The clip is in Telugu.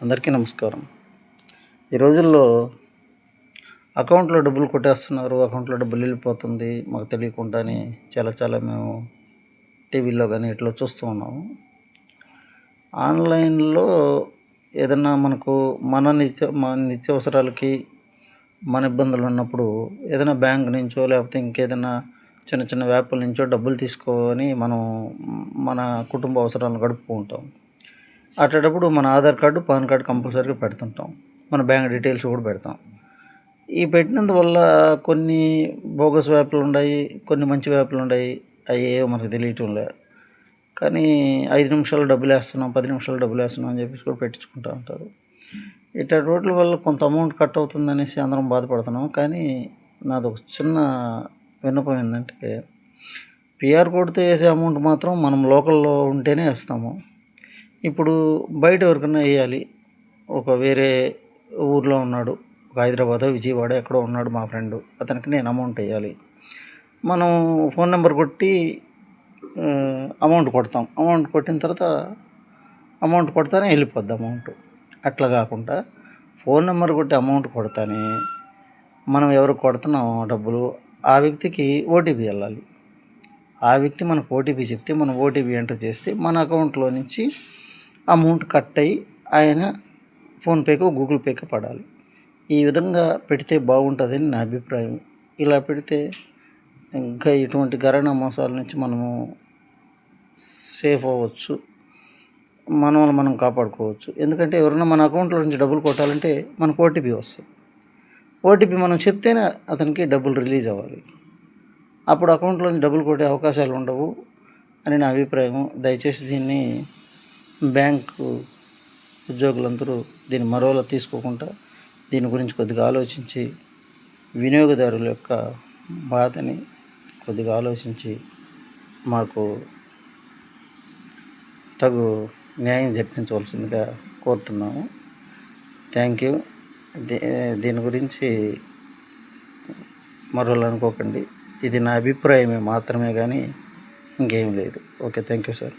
అందరికీ నమస్కారం. ఈ రోజుల్లో అకౌంట్లో డబ్బులు కొట్టేస్తున్నారు, అకౌంట్లో డబ్బులు వెళ్ళిపోతుంది మాకు తెలియకుండానే. చాలా మేము టీవీల్లో కానీ ఇట్లా చూస్తూ ఉన్నాము. ఆన్లైన్లో ఏదన్నా మనకు మన నిత్యావసరాలకి మన ఇబ్బందులు ఉన్నప్పుడు ఏదైనా బ్యాంక్ నుంచో లేకపోతే ఇంకేదైనా చిన్న వ్యాపారాల నుంచో డబ్బులు తీసుకొని మనం మన కుటుంబ అవసరాలను గడుపుతూ ఉంటాం. అట్టేటప్పుడు మన ఆధార్ కార్డు, పాన్ కార్డు కంపల్సరీగా పెడుతుంటాం. మన బ్యాంక్ డీటెయిల్స్ కూడా పెడతాం. ఈ పెట్టినందువల్ల కొన్ని బోగస్ యాప్లు ఉన్నాయి, కొన్ని మంచి యాప్లు ఉన్నాయి. అవి ఏవో మనకు తెలియటం లే. కానీ 5 నిమిషాల్లో డబ్బులు వేస్తున్నాం, 10 నిమిషాల్లో డబ్బులు వేస్తున్నాం అని చెప్పేసి కూడా పెట్టించుకుంటూ ఉంటారు. ఇట్లాంటి రోడ్ల వల్ల కొంత అమౌంట్ కట్ అవుతుందనేసి అందరం బాధపడుతున్నాం. కానీ నాదొక చిన్న విన్నపం ఏంటంటే, పిఆర్ కోడ్తో వేసే అమౌంట్ మాత్రం మనం లోకల్లో ఉంటేనే వేస్తాము. ఇప్పుడు బయట ఎవరికైనా వేయాలి, ఒక వేరే ఊర్లో ఉన్నాడు, ఒక హైదరాబాదో విజయవాడ ఎక్కడో ఉన్నాడు మా ఫ్రెండు, అతనికి నేను అమౌంట్ వేయాలి. మనం ఫోన్ నెంబర్ కొట్టి అమౌంట్ కొడతాం. అమౌంట్ కొట్టిన తర్వాత అమౌంట్ కొడతానే వెళ్ళిపోద్ది అమౌంట్. అట్లా కాకుండా ఫోన్ నెంబర్ కొట్టి అమౌంట్ కొడతానే మనం ఎవరికి కొడుతున్నామో డబ్బులు ఆ వ్యక్తికి ఓటీపీ వెళ్ళాలి. ఆ వ్యక్తి మనకు ఓటీపీ చెప్తే మనం ఓటీపీ ఎంటర్ చేస్తే మన అకౌంట్లో నుంచి అమౌంట్ కట్ అయ్యి ఆయన ఫోన్పేకో గూగుల్ పేకో పడాలి. ఈ విధంగా పెడితే బాగుంటుందని నా అభిప్రాయం. ఇలా పెడితే ఇంకా ఇటువంటి ఘరానా మోసాల నుంచి మనము సేఫ్ అవ్వచ్చు, మనల్ని మనం కాపాడుకోవచ్చు. ఎందుకంటే ఎవరైనా మన అకౌంట్లో నుంచి డబ్బులు కొట్టాలంటే మనకు ఓటీపీ వస్తుంది. ఓటీపీ మనం చెప్తేనే అతనికి డబ్బులు రిలీజ్ అవ్వాలి. అప్పుడు అకౌంట్లో నుంచి డబ్బులు కొట్టే అవకాశాలు ఉండవు అని నా అభిప్రాయం. దయచేసి దీన్ని బ్యాంకు ఉద్యోగులందరూ దీన్ని మరోలా తీసుకోకుండా దీని గురించి కొద్దిగా ఆలోచించి వినియోగదారుల యొక్క బాధని కొద్దిగా ఆలోచించి మాకు తగు న్యాయం జరిపించవలసిందిగా కోరుతున్నాము. Thank you. దీని గురించి మరోలా అనుకోకండి. ఇది నా అభిప్రాయమే మాత్రమే కానీ ఇంకేం లేదు. Okay, thank you sir.